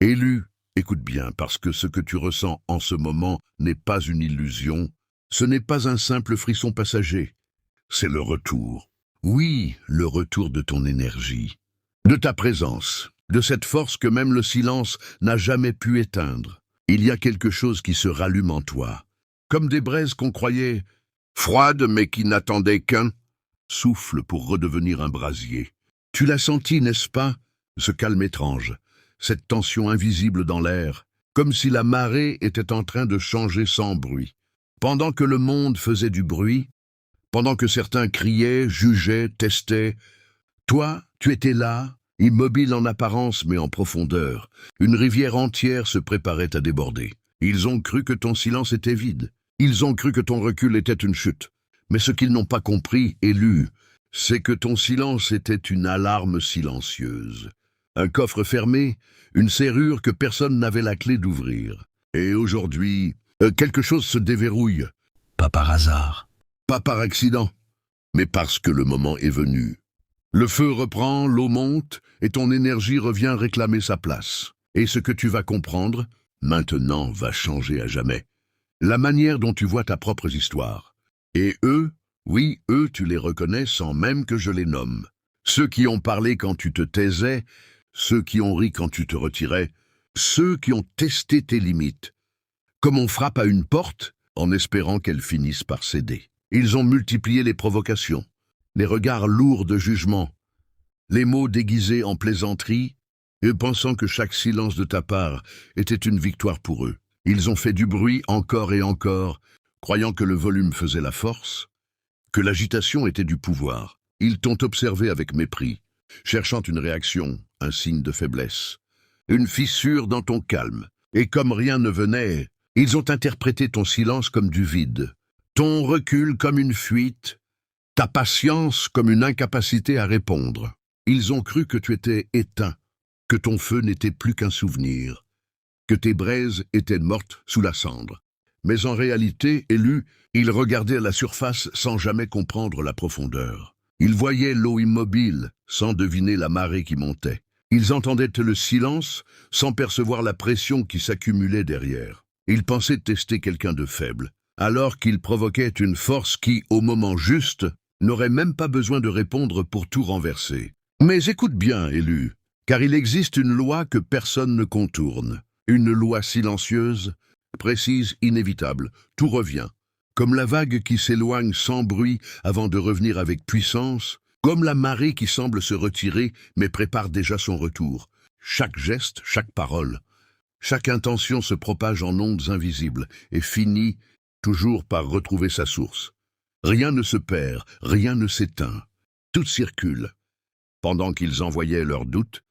Élu, écoute bien, parce que ce que tu ressens en ce moment n'est pas une illusion, ce n'est pas un simple frisson passager, c'est le retour. Oui, le retour de ton énergie, de ta présence, de cette force que même le silence n'a jamais pu éteindre. Il y a quelque chose qui se rallume en toi, comme des braises qu'on croyait froides mais qui n'attendaient qu'un souffle pour redevenir un brasier. Tu l'as senti, n'est-ce pas, ce calme étrange, cette tension invisible dans l'air, comme si la marée était en train de changer sans bruit. Pendant que le monde faisait du bruit, pendant que certains criaient, jugeaient, testaient, toi, tu étais là, immobile en apparence mais en profondeur. Une rivière entière se préparait à déborder. Ils ont cru que ton silence était vide. Ils ont cru que ton recul était une chute. Mais ce qu'ils n'ont pas compris et lu, c'est que ton silence était une alarme silencieuse. Un coffre fermé, une serrure que personne n'avait la clé d'ouvrir. Et aujourd'hui, quelque chose se déverrouille. Pas par hasard. Pas par accident, mais parce que le moment est venu. Le feu reprend, l'eau monte, et ton énergie revient réclamer sa place. Et ce que tu vas comprendre, maintenant, va changer à jamais. La manière dont tu vois ta propre histoire. Et eux, oui, eux, tu les reconnais sans même que je les nomme. Ceux qui ont parlé quand tu te taisais, ceux qui ont ri quand tu te retirais, ceux qui ont testé tes limites. Comme on frappe à une porte, en espérant qu'elle finisse par céder. Ils ont multiplié les provocations, les regards lourds de jugement, les mots déguisés en plaisanterie, et pensant que chaque silence de ta part était une victoire pour eux. Ils ont fait du bruit encore et encore, croyant que le volume faisait la force, que l'agitation était du pouvoir. Ils t'ont observé avec mépris, cherchant une réaction, un signe de faiblesse, une fissure dans ton calme. Et comme rien ne venait, ils ont interprété ton silence comme du vide, ton recul comme une fuite, ta patience comme une incapacité à répondre. Ils ont cru que tu étais éteint, que ton feu n'était plus qu'un souvenir, que tes braises étaient mortes sous la cendre. Mais en réalité, Élu, ils regardaient à la surface sans jamais comprendre la profondeur. Ils voyaient l'eau immobile, sans deviner la marée qui montait. Ils entendaient le silence, sans percevoir la pression qui s'accumulait derrière. Ils pensaient tester quelqu'un de faible, alors qu'ils provoquaient une force qui, au moment juste, n'aurait même pas besoin de répondre pour tout renverser. Mais écoute bien, Élu, car il existe une loi que personne ne contourne. Une loi silencieuse, précise, inévitable. Tout revient. Comme la vague qui s'éloigne sans bruit avant de revenir avec puissance, comme la marée qui semble se retirer mais prépare déjà son retour. Chaque geste, chaque parole, chaque intention se propage en ondes invisibles et finit toujours par retrouver sa source. Rien ne se perd, rien ne s'éteint. Tout circule. Pendant qu'ils envoyaient leurs doutes,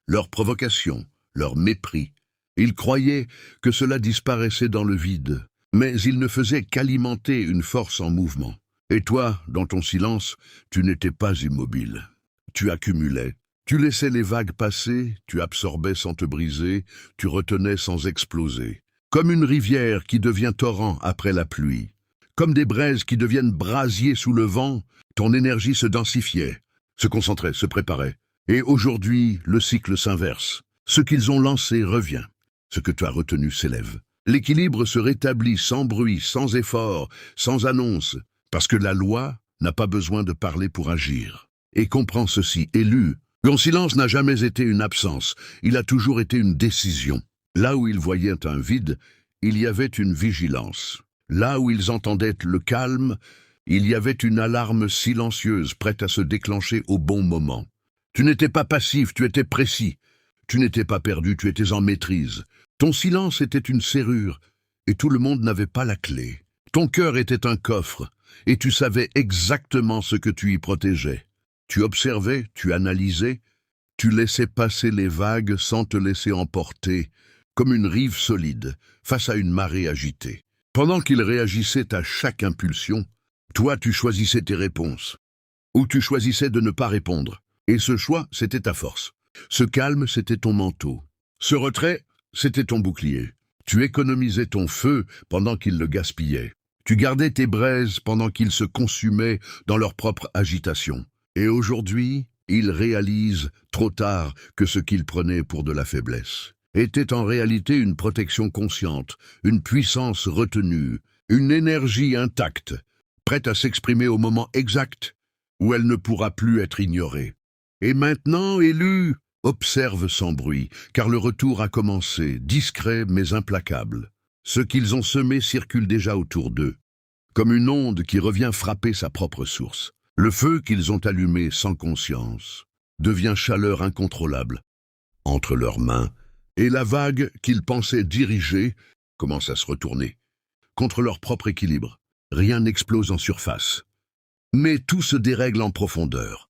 leurs provocations, leur mépris, ils croyaient que cela disparaissait dans le vide, mais ils ne faisaient qu'alimenter une force en mouvement. Et toi, dans ton silence, tu n'étais pas immobile. Tu accumulais. Tu laissais les vagues passer, tu absorbais sans te briser, tu retenais sans exploser. Comme une rivière qui devient torrent après la pluie. Comme des braises qui deviennent brasiers sous le vent, ton énergie se densifiait, se concentrait, se préparait. Et aujourd'hui, le cycle s'inverse. Ce qu'ils ont lancé revient. Ce que tu as retenu s'élève. L'équilibre se rétablit sans bruit, sans effort, sans annonce, parce que la loi n'a pas besoin de parler pour agir. Et comprends ceci, Élu, ton silence n'a jamais été une absence, il a toujours été une décision. Là où ils voyaient un vide, il y avait une vigilance. Là où ils entendaient le calme, il y avait une alarme silencieuse prête à se déclencher au bon moment. Tu n'étais pas passif, tu étais précis. Tu n'étais pas perdu, tu étais en maîtrise. Ton silence était une serrure, et tout le monde n'avait pas la clé. Ton cœur était un coffre, et tu savais exactement ce que tu y protégeais. Tu observais, tu analysais, tu laissais passer les vagues sans te laisser emporter, comme une rive solide, face à une marée agitée. Pendant qu'ils réagissaient à chaque impulsion, toi tu choisissais tes réponses, ou tu choisissais de ne pas répondre. Et ce choix, c'était ta force. Ce calme, c'était ton manteau. Ce retrait, c'était ton bouclier. Tu économisais ton feu pendant qu'ils le gaspillaient. Tu gardais tes braises pendant qu'ils se consumaient dans leur propre agitation. Et aujourd'hui, ils réalisent, trop tard, que ce qu'ils prenaient pour de la faiblesse. était en réalité une protection consciente, une puissance retenue, une énergie intacte, prête à s'exprimer au moment exact où elle ne pourra plus être ignorée. Et maintenant, élu, observe sans bruit, car le retour a commencé, discret mais implacable. Ce qu'ils ont semé circule déjà autour d'eux, comme une onde qui revient frapper sa propre source. Le feu qu'ils ont allumé sans conscience devient chaleur incontrôlable entre leurs mains, et la vague qu'ils pensaient diriger commence à se retourner contre leur propre équilibre. Rien n'explose en surface, mais tout se dérègle en profondeur.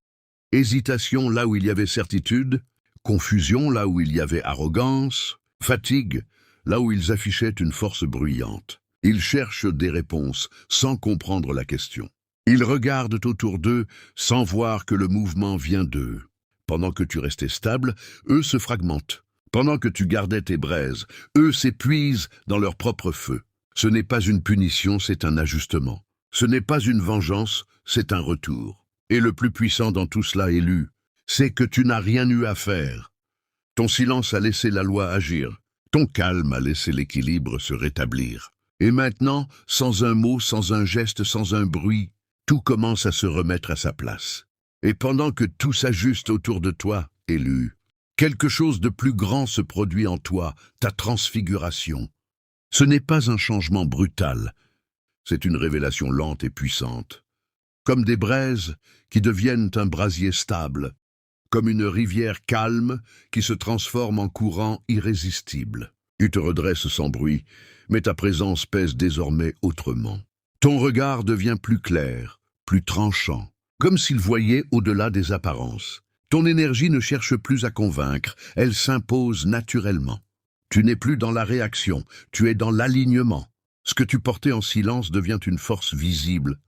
Hésitation là où il y avait certitude, confusion là où il y avait arrogance, fatigue là où ils affichaient une force bruyante. Ils cherchent des réponses sans comprendre la question. Ils regardent autour d'eux sans voir que le mouvement vient d'eux. Pendant que tu restais stable, eux se fragmentent. Pendant que tu gardais tes braises, eux s'épuisent dans leur propre feu. Ce n'est pas une punition, c'est un ajustement. Ce n'est pas une vengeance, c'est un retour. Et le plus puissant dans tout cela, élu, c'est que tu n'as rien eu à faire. Ton silence a laissé la loi agir. Ton calme a laissé l'équilibre se rétablir. Et maintenant, sans un mot, sans un geste, sans un bruit, tout commence à se remettre à sa place. Et pendant que tout s'ajuste autour de toi, élu, quelque chose de plus grand se produit en toi, ta transfiguration. Ce n'est pas un changement brutal, c'est une révélation lente et puissante. Comme des braises qui deviennent un brasier stable, comme une rivière calme qui se transforme en courant irrésistible. Tu te redresses sans bruit, mais ta présence pèse désormais autrement. Ton regard devient plus clair, plus tranchant, comme s'il voyait au-delà des apparences. Ton énergie ne cherche plus à convaincre, elle s'impose naturellement. Tu n'es plus dans la réaction, tu es dans l'alignement. Ce que tu portais en silence devient une force visible.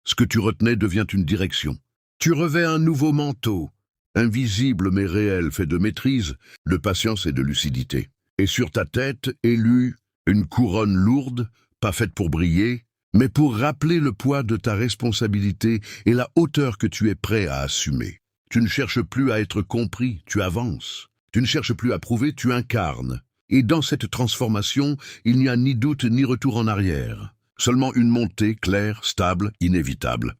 Ce que tu retenais devient une direction. Tu revêts un nouveau manteau, invisible mais réel, fait de maîtrise, de patience et de lucidité. Et sur ta tête, élu, une couronne lourde, pas faite pour briller, mais pour rappeler le poids de ta responsabilité et la hauteur que tu es prêt à assumer. Tu ne cherches plus à être compris, tu avances. Tu ne cherches plus à prouver, tu incarnes. Et dans cette transformation, il n'y a ni doute ni retour en arrière. Seulement une montée claire, stable, inévitable.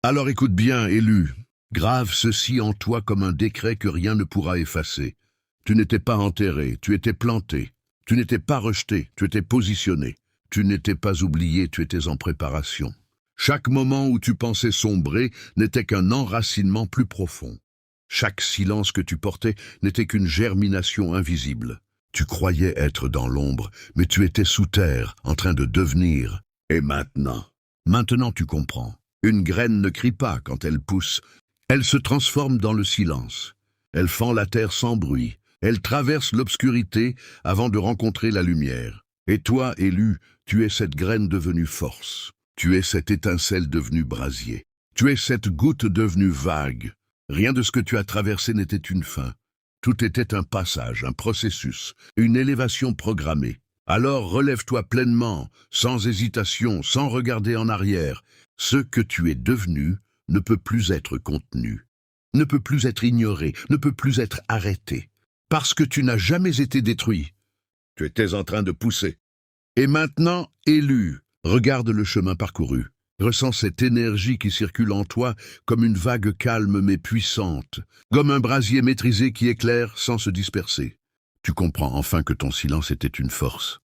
Alors écoute bien, élu. Grave ceci en toi comme un décret que rien ne pourra effacer. Tu n'étais pas enterré, tu étais planté. Tu n'étais pas rejeté, tu étais positionné. Tu n'étais pas oublié, tu étais en préparation. Chaque moment où tu pensais sombrer n'était qu'un enracinement plus profond. Chaque silence que tu portais n'était qu'une germination invisible. Tu croyais être dans l'ombre, mais tu étais sous terre, en train de devenir. Et maintenant tu comprends. Une graine ne crie pas quand elle pousse. Elle se transforme dans le silence. Elle fend la terre sans bruit. Elle traverse l'obscurité avant de rencontrer la lumière. Et toi, élu, tu es cette graine devenue force. Tu es cette étincelle devenue brasier. Tu es cette goutte devenue vague. Rien de ce que tu as traversé n'était une fin. Tout était un passage, un processus, une élévation programmée. Alors relève-toi pleinement, sans hésitation, sans regarder en arrière. Ce que tu es devenu ne peut plus être contenu, ne peut plus être ignoré, ne peut plus être arrêté. Parce que tu n'as jamais été détruit. Tu étais en train de pousser. Et maintenant, élu, regarde le chemin parcouru. Ressens cette énergie qui circule en toi comme une vague calme mais puissante, comme un brasier maîtrisé qui éclaire sans se disperser. Tu comprends enfin que ton silence était une force,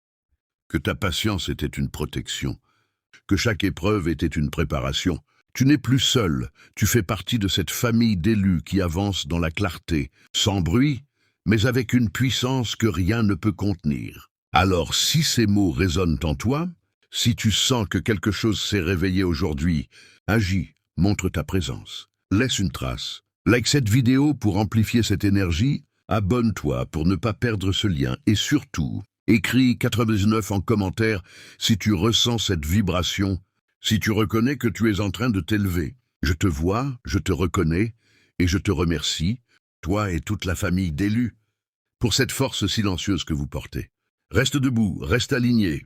que ta patience était une protection, que chaque épreuve était une préparation. Tu n'es plus seul, tu fais partie de cette famille d'élus qui avance dans la clarté, sans bruit, mais avec une puissance que rien ne peut contenir. Alors si ces mots résonnent en toi, si tu sens que quelque chose s'est réveillé aujourd'hui, agis, montre ta présence. Laisse une trace. Like cette vidéo pour amplifier cette énergie, abonne-toi pour ne pas perdre ce lien et surtout, écris 99 en commentaire si tu ressens cette vibration, si tu reconnais que tu es en train de t'élever. Je te vois, je te reconnais et je te remercie, toi et toute la famille d'élus, pour cette force silencieuse que vous portez. Reste debout, reste aligné,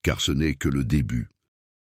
car ce n'est que le début.